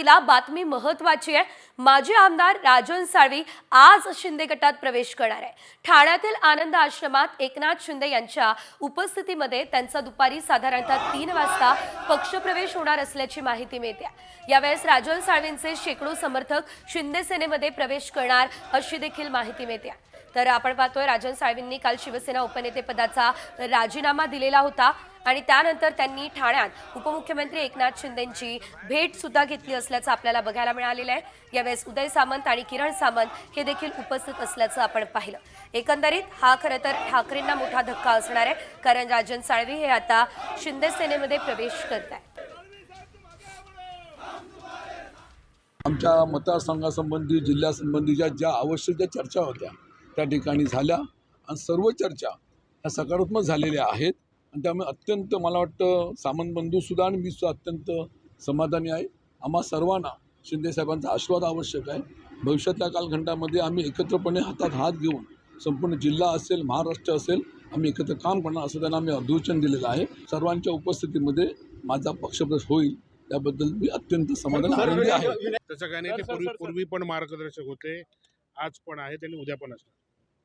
सुरुवातीला बातमी महत्त्वाची आहे। माजी आमदार राजन साळवी आज शिंदे गटात प्रवेश करणार आहे। ठाण्यातील आनंद आश्रमात एकनाथ शिंदे यांच्या उपस्थितीमध्ये त्यांचा दुपारी साधारणतः 3 वाजता पक्षप्रवेश होणार असल्याची माहिती मिळते। यावेळेस राजन साळवींचे शेकडो समर्थक शिंदे सेनेमध्ये प्रवेश करणार अशी देखील माहिती मिळते। तर आपण पाहतोय राजन साळवींनी काल शिवसेना उपनेतेपदाचा राजीनामा दिलेला होता आणि त्यानंतर त्यांनी ठाण्यात उपमुख्यमंत्री एकनाथ शिंदेंची भेट सुद्धा घेतली असल्याचं आपल्याला बघायला मिळालेलं आहे। यावेळेस उदय सामंत आणि किरण सामंत हे देखील उपस्थित असल्याचं आपण पाहिलं। एकंदरीत हा खरं तर ठाकरेंना मोठा धक्का असणार आहे, कारण राजन साळवी हे आता शिंदे सेनेमध्ये प्रवेश करत आहेत। आमच्या मतदारसंघासंबंधी जिल्ह्यासंबंधीच्या ज्या आवश्यक चर्चा होत्या त्या ठिकाणी झाल्या आणि सर्व चर्चा ह्या सकारात्मक झालेल्या आहेत आणि त्यामुळे अत्यंत मला वाटतं सामंत बंधूसुद्धा आणि मी सुद्धा अत्यंत समाधानी आहे। आम्हा सर्वांना शिंदे साहेबांचा आशीर्वाद आवश्यक आहे। भविष्यातल्या कालखंडामध्ये आम्ही एकत्रपणे हातात हात घेऊन संपूर्ण जिल्हा असेल, महाराष्ट्र असेल, आम्ही एकत्र काम करणार असं त्यांना आम्ही अधोचन दिलेलं आहे। सर्वांच्या उपस्थितीमध्ये माझा पक्षप्रवेश होईल त्याबद्दल मी अत्यंत समाधानी आनंदी आहे। त्याचं काही नाही, ते पूर्वी पण मार्गदर्शक होते, आज पण आहे त्यांनी उद्या पण असणार।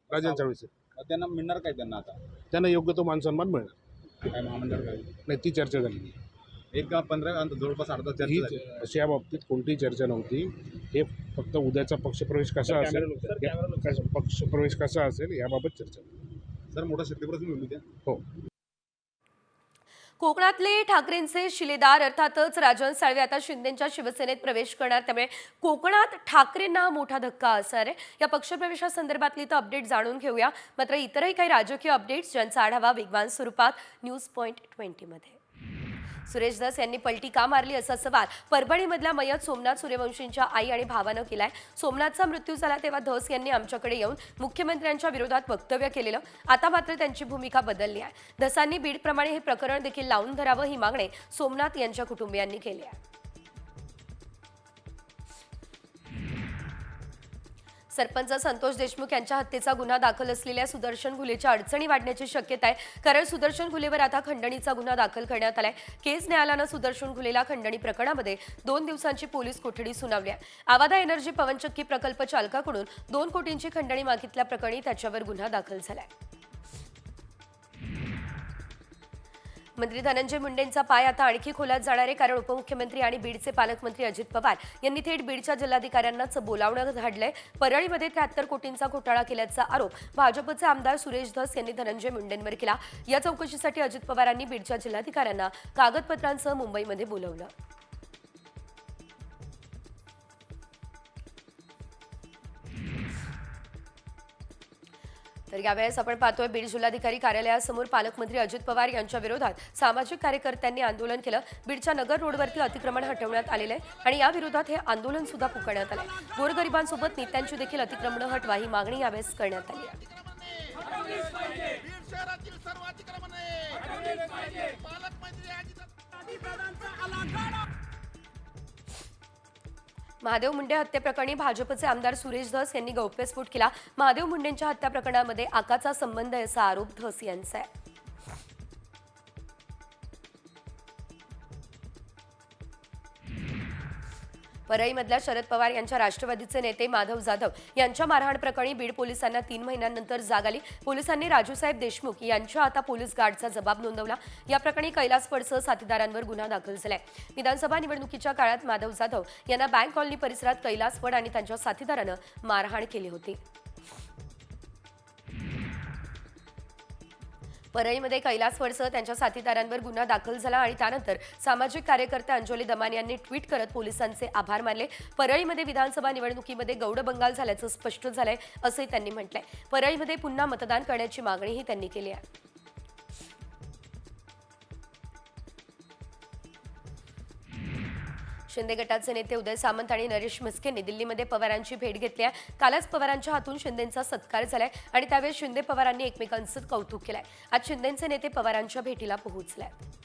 राजन साळवी त्यांना मिळणार काय त्यांना आता? त्यांना योग्य तो मानसन्मान मिळणार काय महामंडळ काय नाही, ती चर्चा झाली। एक 15 जवळपास अर्धा चर्चा झाली। अशी या बाबतीत कोणतीही चर्चा नव्हती। हे फक्त उद्याचा पक्षप्रवेश कसा असेल, पक्षप्रवेश कसा असेल याबाबत चर्चा। सर मोठा शक्तीप्रश्न होईल उद्या। हो, कोकणातले ठाकरेंचे शिलेदार अर्थातच राजन साळवी आता शिंदेंच्या शिवसेनेत प्रवेश करणार, त्यामुळे कोकणात ठाकरेंना मोठा धक्का असणार आहे। या पक्षप्रवेशासंदर्भातली तर अपडेट जाणून घेऊया, मात्र इतरही काही राजकीय अपडेट्स ज्यांचा आढावा वेगवान स्वरूपात न्यूज पॉइंट 20 मध्ये। सुरेश धस यांनी पलटी का मारली असा सवाल परभणीमधल्या मयत सोमनाथ सूर्यवंशींच्या आई आणि भावानं केलाय। सोमनाथचा मृत्यू झाला तेव्हा धस यांनी आमच्याकडे येऊन मुख्यमंत्र्यांच्या विरोधात वक्तव्य केलेलं, आता मात्र त्यांची भूमिका बदलली आहे। धसांनी बीडप्रमाणे हे प्रकरण देखील लावून धरावं ही मागणी सोमनाथ यांच्या कुटुंबियांनी केली आहे। सरपंच संतोष देशमुख यांच्या हत्येचा गुन्हा दाखल असलेल्या सुदर्शन घुलेच्या अडचणी वाढण्याची शक्यता आहे, कारण सुदर्शन घुलेवर आता खंडणीचा गुन्हा दाखल करण्यात आलाय। केस न्यायालयानं सुदर्शन घुलेला खंडणी प्रकरणामध्ये 2 दिवसांची पोलीस कोठडी सुनावली आहे। आवादा एनर्जी पवनचक्की प्रकल्प चालकाकडून 2 कोटींची खंडणी मागितल्या प्रकरणी त्याच्यावर गुन्हा दाखल झालाय। मंत्री धनंजय मुंडेंचा पाय आता आणखी खोलात जाणार आहे, कारण उपमुख्यमंत्री आणि बीडचे पालकमंत्री अजित पवार यांनी थेट बीडच्या जिल्हाधिकाऱ्यांनाच बोलावणं धाडलंय। परळीमध्ये 73 कोटींचा घोटाळा केल्याचा आरोप भाजपचे आमदार सुरेश धस यांनी धनंजय मुंडेंवर केला। या चौकशीसाठी अजित पवारांनी बीडच्या जिल्हाधिकाऱ्यांना कागदपत्रांसह मुंबईमध्ये बोलावलं। तर यावेळेस आपण पाहतोय बीड जिल्हाधिकारी कार्यालयासमोर पालकमंत्री अजित पवार यांच्या विरोधात सामाजिक कार्यकर्त्यांनी आंदोलन केलं। बीडच्या नगर रोडवरती अतिक्रमण हटवण्यात आलेलं आहे आणि या विरोधात हे आंदोलन सुद्धा पुकारण्यात आलंय। गोरगरिबांसोबत नेत्यांची देखील अतिक्रमण हटवा ही मागणी यावेळेस करण्यात आली आहे। महादेव मुंडे हत्येप्रकरणी भाजपचे आमदार सुरेश धस यांनी गौप्यस्फोट केला। महादेव मुंडेंच्या हत्या प्रकरणामध्ये आकाचा संबंध आहे असा आरोप धस यांचा आहे। परळीमधल्या शरद पवार यांच्या राष्ट्रवादीचे नेते माधव जाधव यांच्या मारहाण प्रकरणी बीड पोलिसांना 3 महिन्यांनंतर जाग आली। पोलिसांनी राजूसाहेब देशमुख यांच्या आता पोलीस गार्डचा जबाब नोंदवला। या प्रकरणी कैलास फडसह साथीदारांवर गुन्हा दाखल झालाय। विधानसभा निवडणुकीच्या काळात माधव जाधव यांना बँक कॉलनी परिसरात कैलास फड आणि त्यांच्या साथीदारानं मारहाण केली होती। परळीमध्ये कैलास फडसह त्यांच्या साथीदारांवर गुन्हा दाखल झाला आणि त्यानंतर सामाजिक कार्यकर्ते अंजली दमानी यांनी ट्विट करत पोलिसांचे आभार मानले। परळीमध्ये विधानसभा निवडणुकीमध्ये गौड बंगाल झाल्याचं स्पष्ट झालंय असंही त्यांनी म्हटलंय। परळीमध्ये पुन्हा मतदान करण्याची मागणीही त्यांनी केली आहे। शिंदे गटाचे नेते उदय सामंत आणि नरेश म्हस्केंनी दिल्लीमध्ये पवारांची भेट घेतली आहे। कालच पवारांच्या हातून शिंदेंचा सत्कार झालाय आणि त्यावेळी शिंदे पवारांनी एकमेकांचं कौतुक केलंय। आज शिंदेंचे नेते पवारांच्या भेटीला पोहोचले आहेत।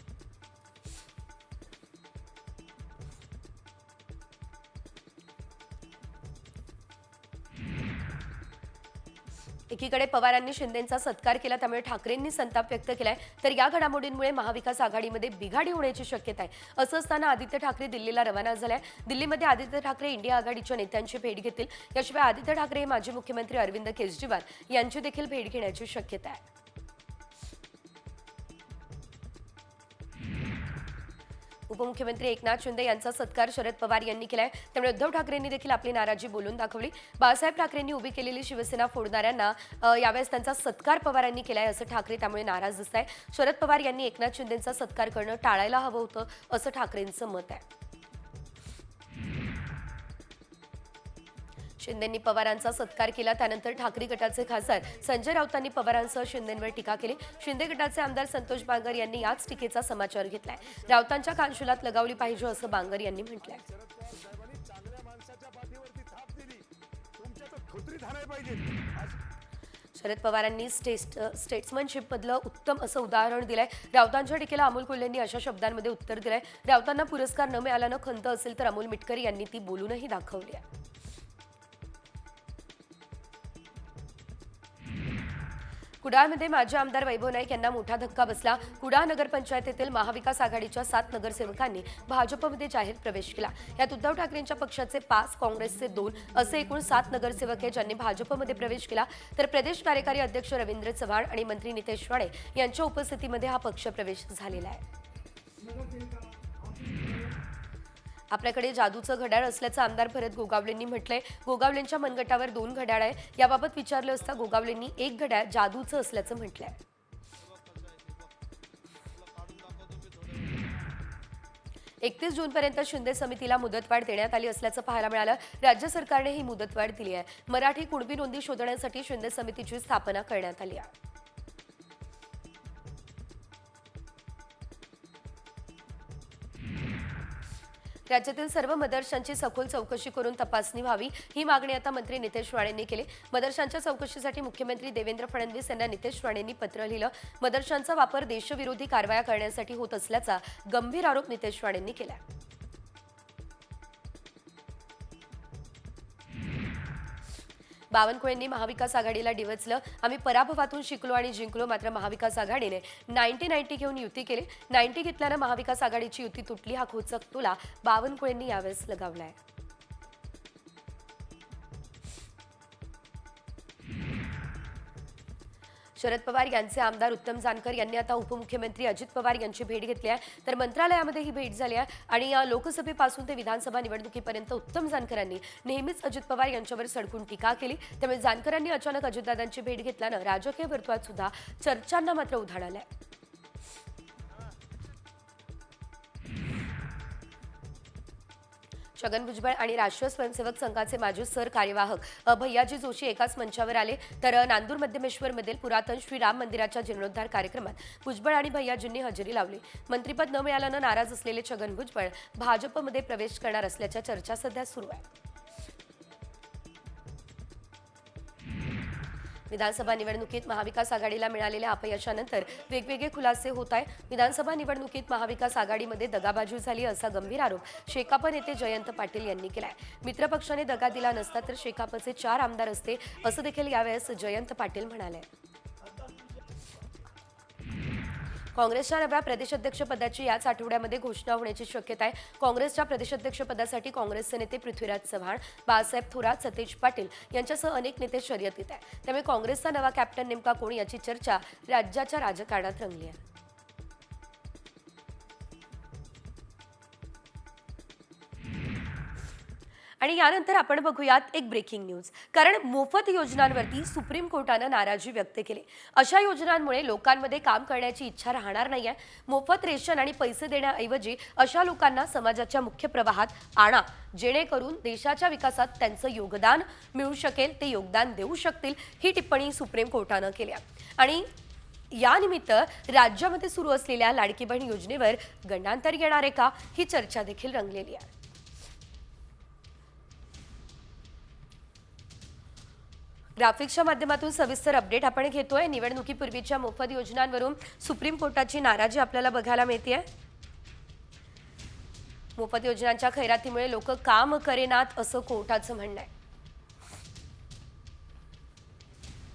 एकीकडे पवारांनी शिंदेंचा सत्कार केला, त्यामुळे ठाकरेंनी संताप व्यक्त केलाय. तर या घडामोडींमुळे महाविकास आघाडीमध्ये बिघाडी होण्याची शक्यता आहे. असं असताना आदित्य ठाकरे दिल्लीला रवाना झालाय. दिल्लीमध्ये आदित्य ठाकरे इंडिया आघाडीच्या नेत्यांची भेट घेतील. याशिवाय आदित्य ठाकरे हे माजी मुख्यमंत्री अरविंद केजरीवाल यांची देखील भेट घेण्याची शक्यता आहे. उपमुख्यमंत्री एकनाथ शिंदे यांचा सत्कार शरद पवार यांनी केलाय. त्यामुळे उद्धव ठाकरेंनी देखील आपली नाराजी बोलून दाखवली. बाळासाहेब ठाकरेंनी उभी केलेली शिवसेना फोडणाऱ्यांना यावेळेस त्यांचा सत्कार पवारांनी केलाय असं ठाकरे त्यामुळे नाराज दिसत आहे. शरद पवार यांनी एकनाथ शिंदेंचा सत्कार करणं टाळायला हवं होतं असं ठाकरेंचं मत आहे. शिंदेंनी पवारांचा सत्कार केला. त्यानंतर ठाकरे गटाचे खासदार संजय राऊतांनी पवारांसह शिंदेंवर टीका केली. शिंदे गटाचे आमदार संतोष बांगर यांनी याच टीकेचा समाचार घेतलाय. राऊतांच्या कानशुलात लगावली पाहिजे असं बांगर यांनी म्हटलंय. शरद पवारांनी स्टेट्समनशिपमधलं उत्तम असं उदाहरण दिलंय. राऊतांच्या टीकेला अमोल कोल्हेंनी अशा शब्दांमध्ये उत्तर दिलंय. राऊतांना पुरस्कार न मिळाल्यानं खंत असेल तर अमोल मिटकरी यांनी ती बोलूनही दाखवली आहे. कुडाळमध्ये माजी आमदार वैभव नाईक यांना मोठा धक्का बसला. कुडाळ नगरपंचायतीतील महाविकास आघाडीच्या 7 नगरसेवकांनी भाजपमध्ये जाहीर प्रवेश केला. यात उद्धव ठाकरेंच्या पक्षाचे 5, काँग्रेसचे 2 असे एकूण 7 नगरसेवक आहेत ज्यांनी भाजपमध्ये प्रवेश केला. तर प्रदेश कार्यकारी अध्यक्ष रवींद्र चव्हाण आणि मंत्री नितेश राणे यांच्या उपस्थितीमध्ये हा पक्ष प्रवेश झालेला आहे. आपल्याकडे जादूचं घड्याळ असल्याचं आमदार भरत गोगावलेंनी म्हटलंय. गोगावलेंच्या मनगटावर 2 घड्याळ आहे. याबाबत विचारलं असता गोगावलेंनी 1 घड्याळ जादूचं असल्याचं म्हटलंय. 31 जूनपर्यंत शिंदे समितीला मुदतवाढ देण्यात आली असल्याचं पाहायला मिळालं. राज्य सरकारने ही मुदतवाढ दिली आहे. मराठी कुणबी नोंदी शोधण्यासाठी शिंदे समितीची स्थापना करण्यात आली आहे. राज्यातील सर्व मदरशांची सखोल चौकशी करून तपासणी व्हावी ही मागणी आता मंत्री नितेश राणेंनी केली. मदरशांच्या चौकशीसाठी मुख्यमंत्री देवेंद्र फडणवीस यांना नितेश राणेंनी पत्र लिहिलं. मदरशांचा वापर देशविरोधी कारवाया करण्यासाठी होत असल्याचा गंभीर आरोप नितेश राणेंनी केला. बावनकुळेंनी महाविकास आघाडीला डिवचलं. आम्ही पराभवातून शिकलो आणि जिंकलो. मात्र महाविकास आघाडीने 90-90 घेऊन युती केली. 90 घेतल्यानं महाविकास आघाडीची युती तुटली. हा खोचक टोला बावनकुळेंनी यावेळेस लगावलाय. शरद पवार यांचे आमदार उत्तम जानकर यांनी आता उपमुख्यमंत्री अजित पवार यांची भेट घेतली आहे. तर मंत्रालयामध्ये ही भेट झाली आहे आणि या लोकसभेपासून ते विधानसभा निवडणुकीपर्यंत उत्तम जानकरांनी नेहमीच अजित पवार यांच्यावर सडकून टीका केली. त्यामुळे जानकरांनी अचानक अजितदादांची भेट घेतल्यानं राजकीय वर्तुळात सुद्धा चर्चांना मात्र उधाण आलंय. छगन भुजबळ आणि राष्ट्रीय स्वयंसेवक संघाचे माजी सरकार्यवाहक भैयाजी जोशी एकाच मंचावर आले. तर नांदूर मध्यमेश्वरमधील पुरातन श्री राम मंदिराच्या जीर्णोद्धार कार्यक्रमात भुजबळ आणि भैयाजींनी हजेरी लावली. मंत्रिपद न मिळाल्यानं नाराज असलेले छगन भुजबळ भाजपमध्ये प्रवेश करणार असल्याच्या चर्चा सध्या सुरू आहेत. विधानसभा निवडणुकीत महाविकास आघाडीला मिळालेल्या अपयशानंतर वेगवेगळे खुलासे होत आहेत. विधानसभा निवडणुकीत महाविकास आघाडीमध्ये दगाबाजी झाली असा गंभीर आरोप शेकाप नेते जयंत पाटील यांनी केलाय. मित्रपक्षाने दगा दिला नसता तर शेकापचे 4 आमदार असते असं देखील यावेळेस जयंत पाटील म्हणाले. काँग्रेसच्या नव्या प्रदेशाध्यक्षपदाची याच आठवड्यामध्ये घोषणा होण्याची शक्यता आहे. काँग्रेसच्या प्रदेशाध्यक्षपदासाठी काँग्रेसचे नेते पृथ्वीराज चव्हाण, बाळासाहेब थोरात, सतेज पाटील यांच्यासह अनेक नेते शर्यतीत आहेत. त्यामुळे काँग्रेसचा नवा कॅप्टन नेमका कोण याची चर्चा राज्याच्या राजकारणात रंगली आहे. आणि यानंतर आपण बघूयात एक ब्रेकिंग न्यूज. कारण मोफत योजनांवरती सुप्रीम कोर्टानं नाराजी व्यक्त केली. अशा योजनांमुळे लोकांमध्ये काम करण्याची इच्छा राहणार नाहीये. मोफत रेशन आणि पैसे देण्याऐवजी अशा लोकांना समाजाच्या मुख्य प्रवाहात आणा, जेणेकरून देशाच्या विकासात त्यांचं योगदान मिळू शकेल, ते योगदान देऊ शकतील. ही टिप्पणी सुप्रीम कोर्टानं केली आणि यानिमित्त राज्यामध्ये सुरू असलेल्या लाडकी बहीण योजनेवर गंडांतर येणार आहे का, ही चर्चा देखील रंगलेली आहे. ग्राफिक्सच्या माध्यमातून सविस्तर अपडेट आपण घेतोय. निवडणुकीपूर्वीच्या मोफत योजनांवरून सुप्रीम कोर्टाची नाराजी आपल्याला बघायला मिळतेय. मोफत योजनांच्या खैरातीमुळे लोक काम करेनात असं कोर्टाचं म्हणणं आहे.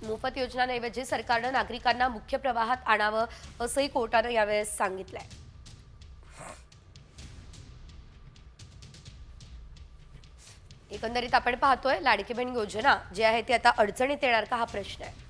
मोफत योजनांऐवजी सरकारनं नागरिकांना मुख्य प्रवाहात आणावं असंही कोर्टानं यावेळेस सांगितलंय. एकंदरीत आपण पाहतोय लाडकी बहीण योजना जी आहे ती आता अडचणीत येणार का हा प्रश्न आहे.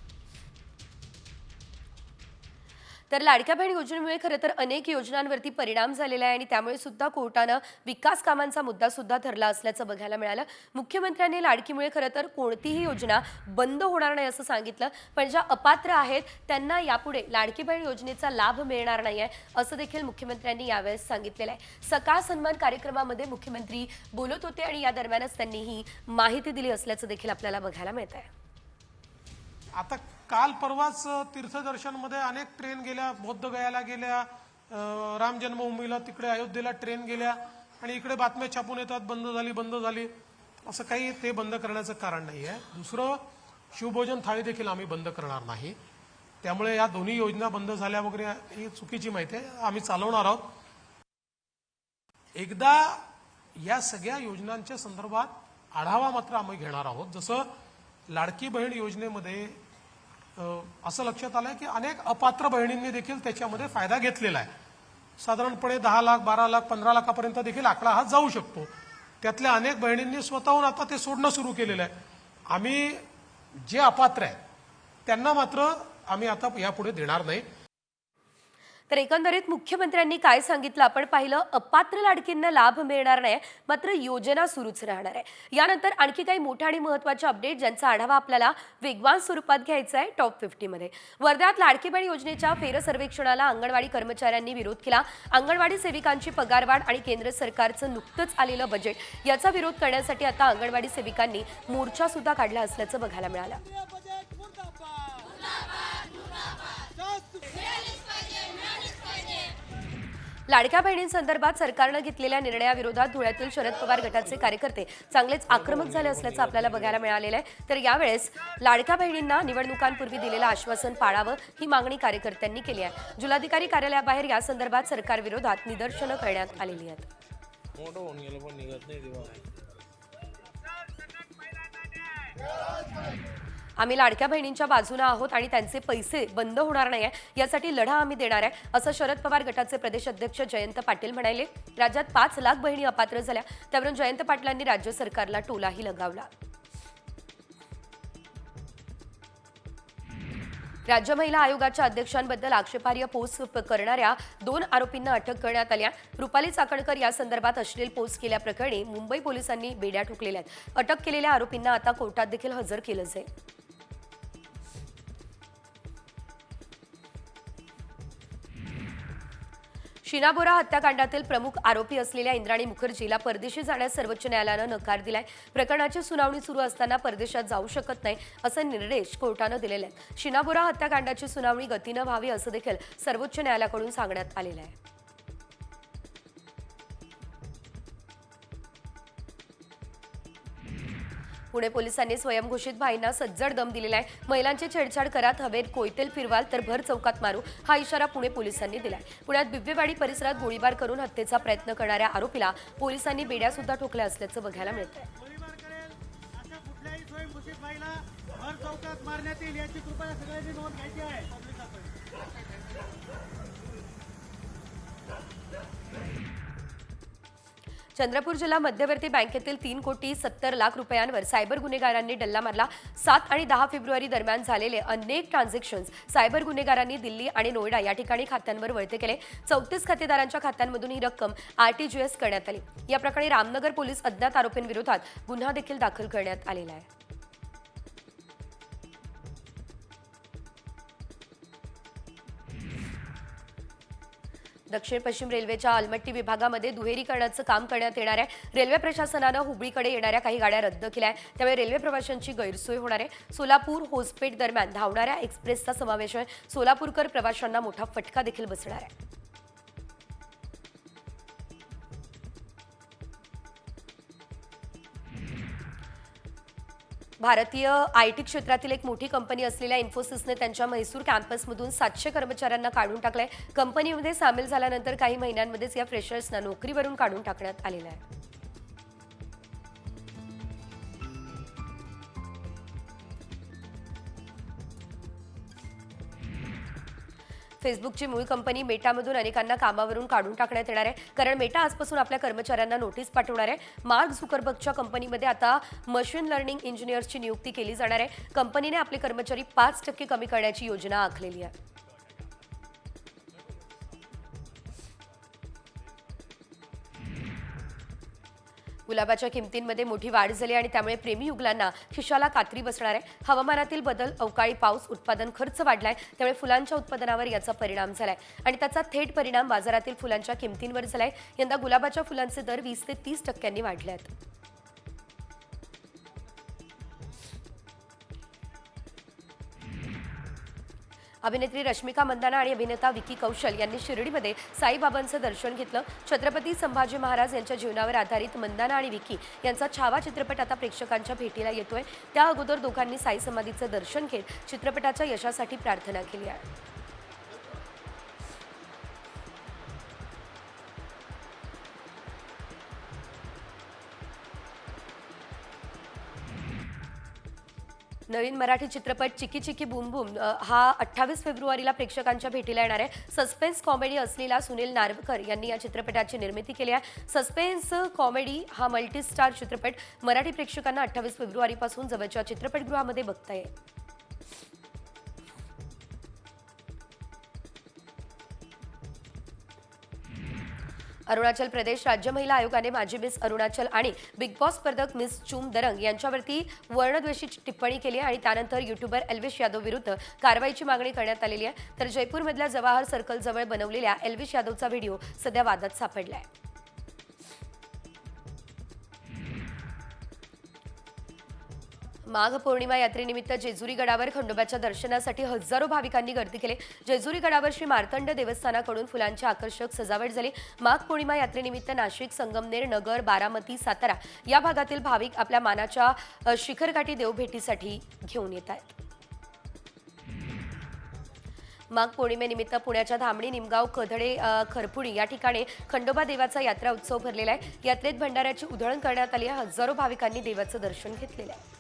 तर लाडक्या बहीण योजनेमुळे खरं तर अनेक योजनांवरती परिणाम झालेला आहे आणि त्यामुळे सुद्धा कोर्टानं विकास कामांचा मुद्दा सुद्धा धरला असल्याचं बघायला मिळालं. मुख्यमंत्र्यांनी लाडकीमुळे खरं तर कोणतीही योजना बंद होणार नाही असं सांगितलं, पण ज्या अपात्र आहेत त्यांना यापुढे लाडकी बहीण योजनेचा लाभ मिळणार नाहीये असं देखील मुख्यमंत्र्यांनी यावेळेस सांगितलेलं आहे. सकाळ सन्मान कार्यक्रमामध्ये मुख्यमंत्री बोलत होते आणि या दरम्यानच त्यांनी ही माहिती दिली असल्याचं देखील आपल्याला बघायला मिळत आहे. आता काल परवाच तीर्थदर्शनमध्ये अनेक ट्रेन गेल्या, बौद्धगयाला गेल्या, राम जन्मभूमीला तिकडे अयोध्येला ट्रेन गेल्या आणि इकडे बातम्या छापून येतात बंद झाली. असं काही ते बंद करण्याचं कारण नाही आहे. दुसरं, शिवभोजन थाळी देखील आम्ही बंद करणार नाही. त्यामुळे या दोन्ही योजना बंद झाल्या वगैरे ही चुकीची माहिती आहे. आम्ही चालवणार आहोत. एकदा या सगळ्या योजनांच्या संदर्भात आढावा मात्र आम्ही घेणार आहोत. जसं लाडकी बहीण योजनेमध्ये असं लक्षात आलंय की अनेक अपात्र बहिणींनी देखील त्याच्यामध्ये फायदा घेतलेला आहे. साधारणपणे 10 लाख, 12 लाख, 15 लाखापर्यंत देखील आकडा हा जाऊ शकतो. त्यातल्या अनेक बहिणींनी स्वतःहून आता ते सोडणं सुरू केलेलं आहे. आम्ही जे अपात्र आहेत त्यांना मात्र आम्ही आता यापुढे देणार नाही. तर एकंदरीत मुख्यमंत्र्यांनी काय सांगितलं आपण पाहिलं. अपात्र लाडकींना लाभ मिळणार नाही, मात्र योजना सुरूच राहणार आहे. यानंतर आणखी काही मोठ्या आणि महत्त्वाचे अपडेट ज्यांचा आढावा आपल्याला वेगवान स्वरूपात घ्यायचा आहे टॉप 50 मध्ये. वर्ध्यात लाडकी बहीण योजनेच्या फेरसर्वेक्षणाला अंगणवाडी कर्मचाऱ्यांनी विरोध केला. अंगणवाडी सेविकांची पगारवाढ आणि केंद्र सरकारचं नुकतंच आलेलं बजेट याचा विरोध करण्यासाठी आता अंगणवाडी सेविकांनी मोर्चा सुद्धा काढला असल्याचं बघायला मिळालं. लाडक्या बहिणींसंदर्भात सरकारनं घेतलेल्या निर्णयाविरोधात धुळ्यातील शरद पवार गटाचे कार्यकर्ते चांगलेच आक्रमक झाले असल्याचं आपल्याला बघायला मिळालेलं आहे. तर यावेळेस लाडक्या बहिणींना निवडणुकांपूर्वी दिलेलं आश्वासन पाळावं ही मागणी कार्यकर्त्यांनी केली आहे. जिल्हाधिकारी कार्यालयाबाहेर या संदर्भात सरकारविरोधात निदर्शनं करण्यात आलेली आहेत. आम्ही लाडक्या बहिणींच्या बाजूने आहोत आणि त्यांचे पैसे बंद होणार नाही यासाठी लढा आम्ही देणार आहे असं शरद पवार गटाचे प्रदेश अध्यक्ष जयंत पाटील म्हणाले. राज्यात 5 लाख बहिणी अपात्र झाल्या, त्यावरून जयंत पाटलांनी राज्य सरकारला टोलाही लगावला. राज्य महिला आयोगाच्या अध्यक्षांबद्दल आक्षेपार्ह पोस्ट करणाऱ्या 2 आरोपींना अटक करण्यात आली. रुपाली चाकणकर या संदर्भात अश्लील पोस्ट केल्याप्रकरणी मुंबई पोलिसांनी बेड्या ठोकलेल्या आहेत. अटक केलेल्या आरोपींना आता कोर्टात देखील हजर केलं जाईल. शिनाबोरा हत्याकांडातील प्रमुख आरोपी असलेल्या इंद्राणी मुखर्जीला परदेशी जाण्यास सर्वोच्च न्यायालयानं नकार दिलाय. प्रकरणाची सुनावणी सुरू असताना परदेशात जाऊ शकत नाही असे निर्देश कोर्टानं दिलेले आहेत. शिनाबोरा हत्याकांडाची सुनावणी गतीनं व्हावी असं देखील सर्वोच्च न्यायालयाकडून सांगण्यात आलेलं आहे. पुणे पोलिसांनी स्वयंघोषित भाईंना सज्जड दम दिलेला आहे. महिलांची छेडछाड करात हवेत कोयतेल फिरवाल तर भर चौकात मारू हा इशारा पुणे पोलिसांनी दिलाय. पुण्यात बिब्वेवाडी परिसरात गोळीबार करून हत्येचा प्रयत्न करणाऱ्या आरोपीला पोलिसांनी बेड्या सुद्धा ठोकल्या असल्याचं बघायला मिळतंय. चंद्रपूर जिल्हा मध्यवर्ती बँकेतील 3,70,00,000 रुपयांवर सायबर गुन्हेगारांनी डल्ला मारला. 7 आणि 10 फेब्रुवारी दरम्यान झालेले अनेक ट्रान्झॅक्शन्स सायबर गुन्हेगारांनी दिल्ली आणि नोएडा या ठिकाणी खात्यांवर वळते केले. 34 खातेदारांच्या खात्यांमधून ही रक्कम RTGS करण्यात आली. या प्रकरणी रामनगर पोलीस अज्ञात आरोपींविरोधात गुन्हा देखील दाखल करण्यात आलेला आहे. दक्षिण पश्चिम रेल्वेच्या अलमट्टी विभागामध्ये दुहेरीकरणाचं काम करण्यात येणार आहे. रेल्वे प्रशासनानं हुबळीकडे येणाऱ्या काही गाड्या रद्द केल्या आहेत, त्यामुळे रेल्वे प्रवाशांची गैरसोय होणार आहे. सोलापूर होसपेठ दरम्यान धावणाऱ्या एक्सप्रेसचा समावेश आहे. सोलापूरकर प्रवाशांना मोठा फटका देखील बसणार आहे. भारतीय IT क्षेत्रातील एक मोठी कंपनी असलेल्या इन्फोसिसने त्यांच्या म्हैसूर कॅम्पसमधून 700 कर्मचाऱ्यांना काढून टाकलंय. कंपनीमध्ये सामील झाल्यानंतर काही महिन्यांमध्येच या फ्रेशर्सना नोकरीवरून काढून टाकण्यात आलेलं आहे. फेसबुकची मूळ कंपनी मेटामधून अनेकांना कामावरून काढून टाकण्यात येणार आहे, कारण मेटा आजपासून आपल्या कर्मचाऱ्यांना नोटीस पाठवणार आहे. मार्क झुकरबर्गच्या कंपनीमध्ये आता मशीन लर्निंग इंजिनियर्सची नियुक्ती केली जाणार आहे. कंपनीने आपले कर्मचारी 5% कमी करण्याची योजना आखलेली आहे. गुलाबाच्या किमतींमध्ये मोठी वाढ झाली आणि त्यामुळे प्रेमी युगलांना खिशाला कात्री बसणार आहे. हवामानातील बदल, अवकाळी पाऊस, उत्पादन खर्च वाढलाय, त्यामुळे फुलांच्या उत्पादनावर याचा परिणाम झालाय आणि त्याचा थेट परिणाम बाजारातील फुलांच्या किमतींवर झालाय. यंदा गुलाबाच्या फुलांचे दर 20 ते 30% वाढले आहेत. अभिनेत्री रश्मिका मंदाना आणि अभिनेता विकी कौशल यांनी शिर्डीमध्ये साईबाबांचं दर्शन घेतलं. छत्रपती संभाजी महाराज यांच्या जीवनावर आधारित मंदाना आणि विकी यांचा छावा चित्रपट आता प्रेक्षकांच्या भेटीला येतोय. त्या अगोदर दोघांनी साई समाधीचं दर्शन घेत चित्रपटाच्या यशासाठी प्रार्थना केली आहे. नवीन मराठी चित्रपट चिकी चिकी बूम बूम हा 28 फेब्रुवारीला प्रेक्षकांच्या भेटीला येणार आहे. सस्पेन्स कॉमेडी असलेला सुनील नार्वेकर यांनी या चित्रपटाची निर्मिती केली आहे. सस्पेन्स कॉमेडी हा मल्टीस्टार चित्रपट मराठी प्रेक्षकांना 28 फेब्रुवारीपासून जवळच्या चित्रपटगृहामध्ये बघता येईल. अरुणाचल प्रदेश राज्य महिला आयोगाने माजी मिस अरुणाचल आणि बिग बॉस स्पर्धक मिस चूम दरंग यांच्यावरती वर्णद्वेषी टिप्पणी केली आहे आणि त्यानंतर युट्यूबर एल्विश यादव विरुद्ध कारवाईची मागणी करण्यात आलेली आहे. तर जयपूरमधल्या जवाहर सर्कल जवळ बनवलेल्या एल्विश यादवचा व्हिडिओ सध्या वादात सापडला आहे. माघ पौर्णिमा यात्रेनिमित्त जेजुरी गडावर खंडोबाच्या दर्शनासाठी हजारो भाविकांनी गर्दी केली. जेजुरी गडावर श्री मार्तंड देवस्थानाकडून फुलांची आकर्षक सजावट झाली. माघ पौर्णिमा यात्रेनिमित्त नाशिक, संगमनेर, नगर, बारामती, सातारा या भागातील भाविक आपल्या मानाच्या शिखरघाटी देवभेटीसाठी घेऊन येत आहेत. माघ पौर्णिमेनिमित्त पुण्याच्या धामणी, निमगाव, कधडे, खरपुडी या ठिकाणी खंडोबा देवाचा यात्रा उत्सव भरलेला आहे. यात्रेत भंडाऱ्याची उधळण करण्यात आली आहे. हजारो भाविकांनी देवाचं दर्शन घेतलेलं आहे.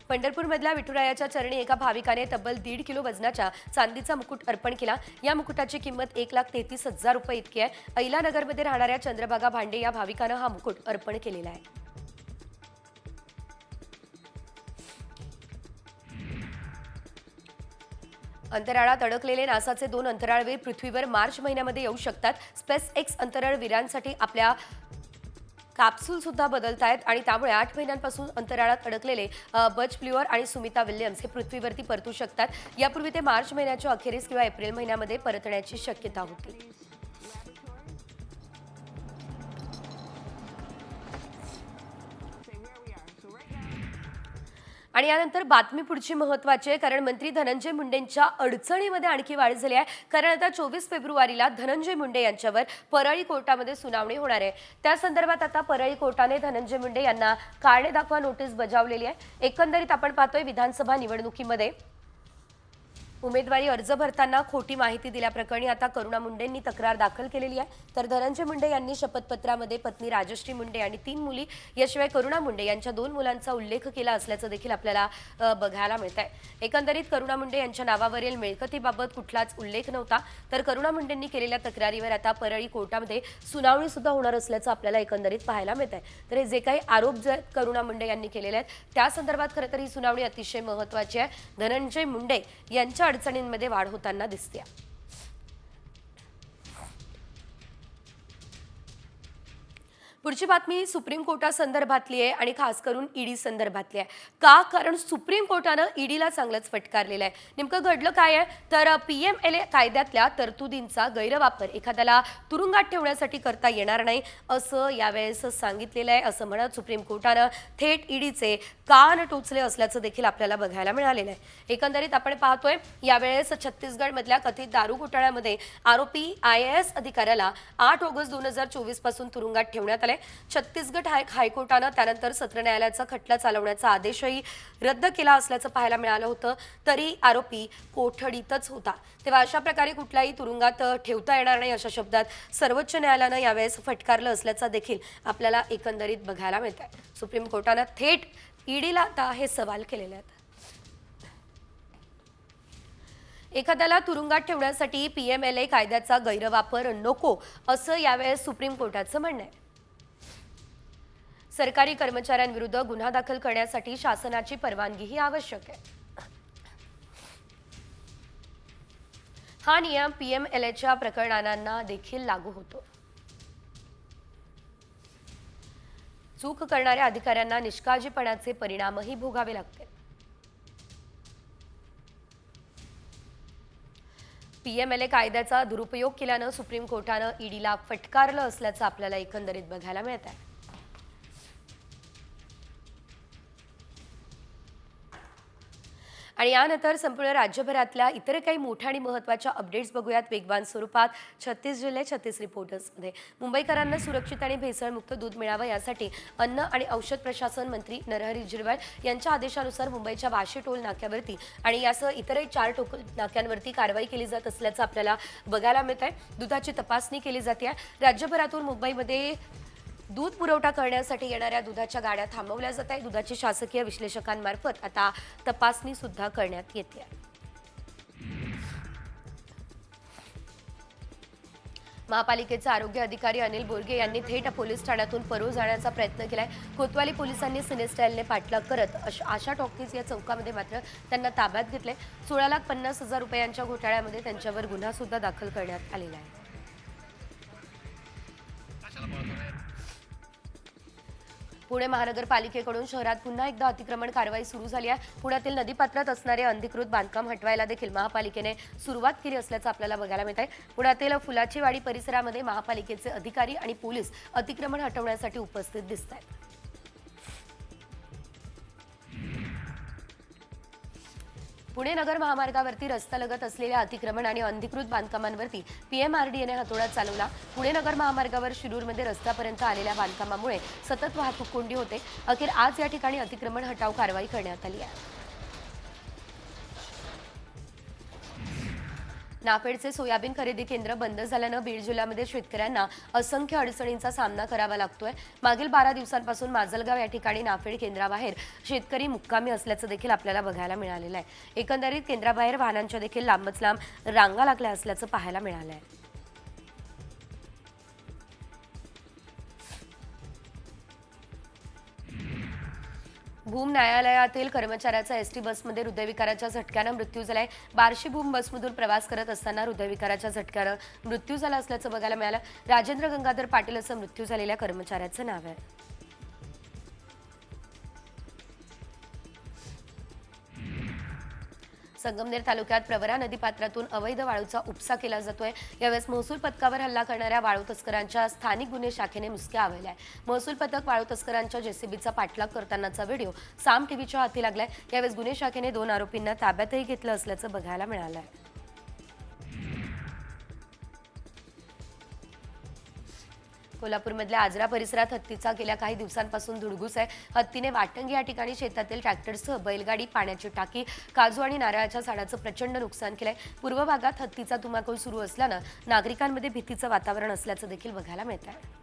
पंढरपूरमधल्या विठुरायाच्या चरणी एका भाविकाने तब्बल 1.5 किलो वजनाच्या चांदीचा मुकुट अर्पण केला. या मुकुटाची किंमत 1,33,000 रुपये इतकी आहे. अहिलानगरमध्ये राहणाऱ्या चंद्रभागा भांडे या भाविकानं हा मुकुट अर्पण केलेला आहे. अंतराळात अडकलेले नासाचे 2 अंतराळवीर पृथ्वीवर मार्च महिन्यामध्ये येऊ शकतात. स्पेस एक्स अंतराळवीरांसाठी आपल्या कॅप्सूल सुद्धा बदलत आहेत आणि त्यामुळे 8 महिन्यांपासून अंतराळात अडकलेले बज फ्ल्युअर आणि सुमिता विल्यम्स हे पृथ्वीवरती परतू शकतात. यापूर्वी ते मार्च महिन्याच्या अखेरीस किंवा एप्रिल महिन्यामध्ये परतण्याची शक्यता होती. आणि यानंतर बातमी पुढची महत्त्वाची आहे, कारण मंत्री धनंजय मुंडेंच्या अडचणीमध्ये आणखी वाढ झाली आहे. कारण आता 24 फेब्रुवारीला धनंजय मुंडे यांच्यावर परळी कोर्टामध्ये सुनावणी होणार आहे. त्या संदर्भात आता परळी कोर्टाने धनंजय मुंडे यांना कारणे दाखवा नोटीस बजावलेली आहे. एकंदरीत आपण पाहतोय विधानसभा निवडणुकीमध्ये उमेदवारी अर्ज भरताना खोटी माहिती दिल्याप्रकरणी आता करुणा मुंडेंनी तक्रार दाखल केलेली आहे. तर धनंजय मुंडे यांनी शपथपत्रामध्ये पत्नी राजश्री मुंडे आणि 3 मुली याशिवाय करुणा मुंडे यांच्या 2 मुलांचा उल्लेख केला असल्याचं देखील आपल्याला बघायला मिळत आहे. एकंदरीत करुणा मुंडे यांच्या नावावरील मिळकतीबाबत कुठलाच उल्लेख नव्हता. तर करुणा मुंडेंनी केलेल्या तक्रारीवर आता परळी कोर्टामध्ये सुनावणी सुद्धा होणार असल्याचं आपल्याला एकंदरीत पाहायला मिळत आहे. तर हे जे काही आरोप जे करुणा मुंडे यांनी केलेले आहेत त्या संदर्भात खरं तर ही सुनावणी अतिशय महत्त्वाची आहे. धनंजय मुंडे यांच्या अडचणींमध्ये वाढ होताना दिसते. पुढची बातमी सुप्रीम कोर्टासंदर्भातली आहे आणि खास करून ईडी संदर्भातली आहे. का? कारण सुप्रीम कोर्टानं ईडीला चांगलंच फटकारलेलं आहे. नेमकं घडलं काय आहे तर PMLA कायद्यातल्या तरतुदींचा गैरवापर एखाद्याला तुरुंगात ठेवण्यासाठी करता येणार नाही असं यावेळेस सांगितलेलं आहे. असं म्हणत सुप्रीम कोर्टानं थेट ईडीचे कान टोचले असल्याचं देखील आपल्याला बघायला मिळालेलं आहे. एकंदरीत आपण पाहतोय यावेळेस छत्तीसगडमधल्या कथित दारू घोटाळ्यामध्ये आरोपी IAS अधिकाऱ्याला 8 ऑगस्ट 2024 पासून तुरुंगात ठेवण्यात आले. आले. छत्तीसगड हायकोर्टानं त्यानंतर सत्र न्यायालयाचा खटला चालवण्याचा आदेशही रद्द केला असल्याचं पाहायला मिळालं होतं. तरी आरोपी कोठडीतच होता, तेव्हा अशा प्रकारे कुठल्याही तुरुंगात ठेवता येणार नाही अशा शब्दात सर्वोच्च न्यायालयानं यावेळेस फटकारलं असल्याचा देखील आपल्याला एकंदरीत बघायला मिळत आहे. सुप्रीम कोर्टानं थेट ईडीला आता हे सवाल केलेले आहेत. एखाद्याला तुरुंगात ठेवण्यासाठी PMLA कायद्याचा गैरवापर नको असं यावेळेस सुप्रीम कोर्टाचं म्हणणं आहे. सरकारी कर्मचाऱ्यांविरुद्ध गुन्हा दाखल करण्यासाठी शासनाची परवानगीही आवश्यक आहे. हा नियम PMLAच्या प्रकरणांना देखील लागू होतो. चूक करणाऱ्या अधिकाऱ्यांना निष्काळजीपणाचे परिणामही भोगावे लागतील. PMLA कायद्याचा दुरुपयोग केल्यानं सुप्रीम कोर्टानं ईडीला फटकारलं असल्याचं आपल्याला एकंदरीत बघायला मिळत आहे. आणि यानंतर संपूर्ण राज्यभरातल्या इतर काही मोठ्या आणि महत्त्वाच्या अपडेट्स बघूयात वेगवान स्वरूपात 36 जिल्हे 36 रिपोर्टर्समध्ये. मुंबईकरांना सुरक्षित आणि भेसळमुक्त दूध मिळावं यासाठी अन्न आणि औषध प्रशासन मंत्री नरहरी झिरवाळ यांच्या आदेशानुसार मुंबईच्या वाशी टोल नाक्यावरती आणि यासह इतरही 4 टोल नाक्यांवरती कारवाई केली जात असल्याचं आपल्याला बघायला मिळत आहे. दुधाची तपासणी केली जाते. राज्यभरातून मुंबईमध्ये दूध पुरवठा करण्यासाठी येणाऱ्या दुधाच्या गाड्या थांबवल्या जात आहेत. दुधाची शासकीय विश्लेषकांमार्फत आता तपासणी सुद्धा करण्यात येते. महापालिकेचे आरोग्य अधिकारी अनिल बोरगे यांनी थेट पोलीस ठाण्यातून परोळ जाण्याचा प्रयत्न केलाय. कोतवाली पोलिसांनी सिनेस्टाईलने पाठलाग करत आशा टॉकीज या चौकामध्ये मात्र त्यांना ताब्यात घेतले. 16,50,000 रुपयांच्या घोटाळ्यामध्ये त्यांच्यावर गुन्हा सुद्धा दाखल करण्यात आलेला आहे. पुणे महानगरपालिकेकडून शहरात पुन्हा एकदा अतिक्रमण कारवाई सुरू झाली आहे. पुण्यातील नदीपात्रात असणारे अनधिकृत बांधकाम हटवायला देखील महापालिकेने सुरुवात केली असल्याचं आपल्याला बघायला मिळत आहे. पुण्यातील फुलाची वाडी परिसरामध्ये महापालिकेचे अधिकारी आणि पोलीस अतिक्रमण हटवण्यासाठी उपस्थित दिसत आहेत. पुणे नगर महामार्गावरती रस्त्यालगत असलेल्या अतिक्रमण आणि अनधिकृत बांधकामांवरती PMRDAने हातोडा चालवला. पुणे नगर महामार्गावर शिरूरमध्ये रस्त्यापर्यंत आलेल्या बांधकामामुळे सतत वाहतूक कोंडी होते. अखेर आज या ठिकाणी अतिक्रमण हटाव कारवाई करण्यात आली आहे. नाफेडचे सोयाबीन खरेदी केंद्र बंद झाल्यानं बीड जिल्ह्यामध्ये शेतकऱ्यांना असंख्य अडचणींचा सामना करावा लागतोय. मागील 12 दिवसांपासून माजलगाव या ठिकाणी नाफेड केंद्राबाहेर शेतकरी मुक्कामी असल्याचं देखील आपल्याला बघायला मिळालेलं आहे. एकंदरीत केंद्राबाहेर वाहनांच्या देखील लांबच लांब रांगा लागल्या असल्याचं पाहायला मिळालं आहे. भूम न्यायालयातील कर्मचाऱ्याचा एसटी बसमध्ये हृदयविकाराच्या झटक्यानं मृत्यू झालाय. बार्शी भूम बसमधून प्रवास करत असताना हृदयविकाराच्या झटक्यानं मृत्यू झाला असल्याचं बघायला मिळालं. राजेंद्र गंगाधर पाटील असं मृत्यू झालेल्या कर्मचाऱ्याचं नाव आहे. संगमनेर तालुक्यात प्रवरा नदीपात्रातून अवैध वाळूचा उपसा केला जातोय. यावेळेस महसूल पथकावर हल्ला करणाऱ्या वाळू तस्करांच्या स्थानिक गुन्हे शाखेने मुसक्या आवळलाय. महसूल पथक वाळू तस्करांच्या JCBचा पाठलाग करतानाचा व्हिडिओ साम टीव्हीच्या हाती लागलाय. यावेळेस गुन्हे शाखेने 2 आरोपींना ताब्यातही घेतलं असल्याचं बघायला मिळालंय. कोल्हापूरमधल्या आजरा परिसरात हत्तीचा गेल्या काही दिवसांपासून धुडगूस आहे. हत्तीने वाटंगी या ठिकाणी शेतातील ट्रॅक्टरसह बैलगाडी, पाण्याची टाकी, काजू आणि नारळाच्या झाडाचं प्रचंड नुकसान केलंय. पूर्व भागात हत्तीचा धुमाकूळ सुरू असल्यानं नागरिकांमध्ये भीतीचं वातावरण असल्याचं देखील बघायला मिळत आहे.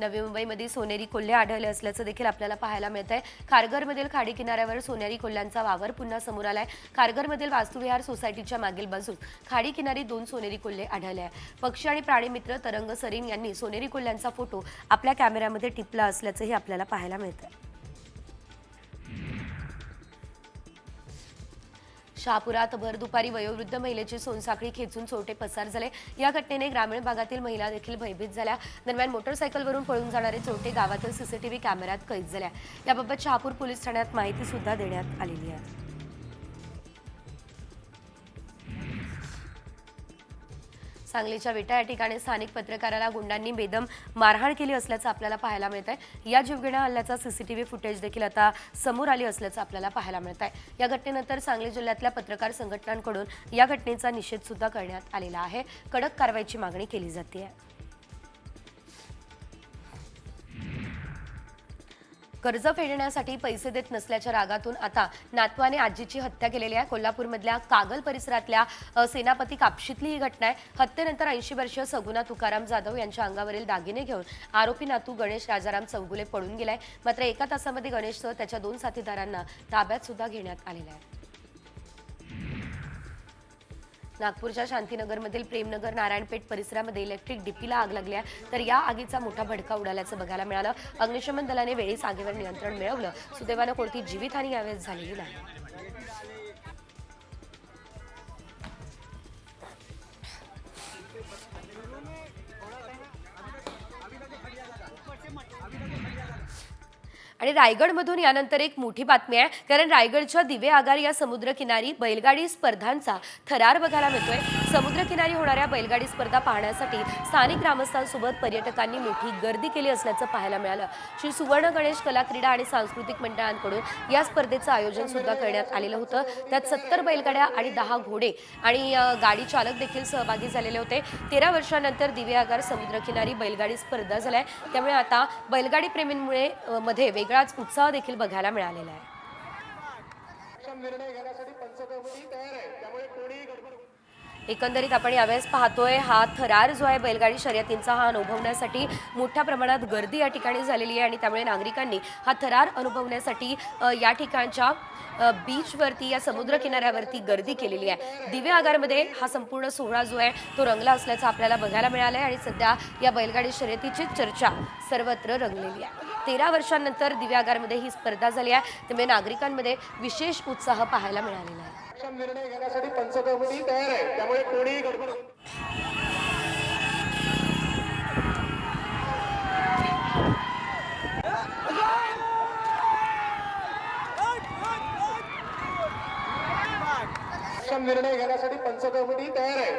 नवी मुंबईमध्ये सोनेरी कोल्हे आढळले असल्याचं देखील आपल्याला पाहायला मिळत आहे. खारघरमधील खाडी किनाऱ्यावर सोनेरी कोल्ह्यांचा वावर पुन्हा समोर आलाय. खारघरमधील वास्तुविहार सोसायटीच्या मागील बाजूस खाडी किनारी 2 सोनेरी कोल्हे आढळले आहेत. पक्षी आणि प्राणी मित्र तरंग सरीन यांनी सोनेरी कोल्ह्यांचा फोटो आपल्या कॅमेऱ्यामध्ये टिपला असल्याचंही आपल्याला पाहायला मिळत आहे. शहापुरात भर दुपारी वयोवृद्ध महिलेची सोनसाखळी खेचून चोरटे पसार झाले. या घटनेने ग्रामीण भागातील महिला देखील भयभीत झाल्या. दरम्यान मोटरसायकलवरून पळून जाणारे चोरटे गावातील CCTV कॅमेऱ्यात कैद झाले. याबाबत शहापूर पोलीस ठाण्यात माहिती सुद्धा देण्यात आलेली आहे. सांगलीच्या विटा या ठिकाणी स्थानिक पत्रकाराला गुंडांनी बेदम मारहाण केली असल्याचं आपल्याला पाहायला मिळत आहे। या जीवघेण्या हल्ल्याचा सीसीटीव्ही फुटेज देखील आता समोर आली असल्याचं आपल्याला पाहायला मिळत आहे। या घटनेनंतर सांगली जिल्ह्यातल्या पत्रकार संघटनांकडून या घटनेचा निषेध सुद्धा करण्यात आलेला आहे। कडक कारवाईची मागणी केली जाते। कर्ज फेडण्यासाठी पैसे देत नसल्याच्या रागातून आता नातवाने आजीची हत्या केलेली आहे। कोल्हापूरमधल्या कागल परिसरातल्या सेनापती कापशीतली ही घटना आहे। हत्येनंतर 80 वर्षीय सगुना तुकाराम जाधव यांच्या अंगावरील दागिने घेऊन आरोपी नातू गणेश राजाराम चौगुले पळून गेलाय। मात्र एका तासामध्ये गणेशसह त्याच्या 2 साथीदारांना ताब्यात सुद्धा घेण्यात आलेलं आहे। नागपूरच्या शांतीनगरमधील प्रेमनगर नारायणपेठ परिसरामध्ये इलेक्ट्रिक डीपीला आग लागली आहे, तर या आगीचा मोठा भडका उडाल्याचं बघायला मिळालं। अग्निशमन दलाने वेळीच आगीवर नियंत्रण मिळवलं। सुदैवानं कोणती जीवितहानी यावेळेस झालेली नाही। आणि रायगडमधून यानंतर एक मोठी बातमी आहे, कारण रायगडच्या दिवे आगार या समुद्रकिनारी बैलगाडी स्पर्धांचा थरार बघायला मिळतोय। समुद्रकिनारी होणाऱ्या बैलगाडी स्पर्धा पाहण्यासाठी स्थानिक ग्रामस्थांसोबत पर्यटकांनी मोठी गर्दी केली असल्याचं पाहायला मिळालं। श्री सुवर्ण गणेश कला क्रीडा आणि सांस्कृतिक मंडळांकडून या स्पर्धेचं आयोजन सुद्धा करण्यात आलेलं होतं। त्यात 70 बैलगाड्या आणि 10 घोडे आणि गाडी चालक देखील सहभागी झालेले होते। 13 वर्षांनंतर दिवे आगार समुद्रकिनारी बैलगाडी स्पर्धा झाल्या, त्यामुळे आता बैलगाडी प्रेमींमुळे मध्ये वेगळाच उत्साह देखील बघायला मिळालेला आहे। एकंदरीत आपण यावेळेस पाहतोय हा थरार जो आहे बैलगाडी शर्यतींचा हा अनुभवण्यासाठी मोठ्या प्रमाणात गर्दी या ठिकाणी झालेली आहे आणि त्यामुळे नागरिकांनी हा थरार अनुभवण्यासाठी या ठिकाणच्या बीचवरती या समुद्र किनाऱ्यावरती गर्दी केलेली आहे। दिवे आगारमध्ये हा संपूर्ण सोहळा जो आहे तो रंगला असल्याचं आपल्याला बघायला मिळालं आहे आणि सध्या या बैलगाडी शर्यतीची चर्चा सर्वत्र रंगलेली आहे। 13 वर्षांनंतर दिवे आगारमध्ये ही स्पर्धा झाली आहे, त्यामुळे नागरिकांमध्ये विशेष उत्साह पाहायला मिळालेला आहे। निर्णय घेण्यासाठी पंच कमिटी तयार आहे, त्यामुळे कोणीही गडबड निर्णय घेण्यासाठी पंच कमिटी तयार आहे।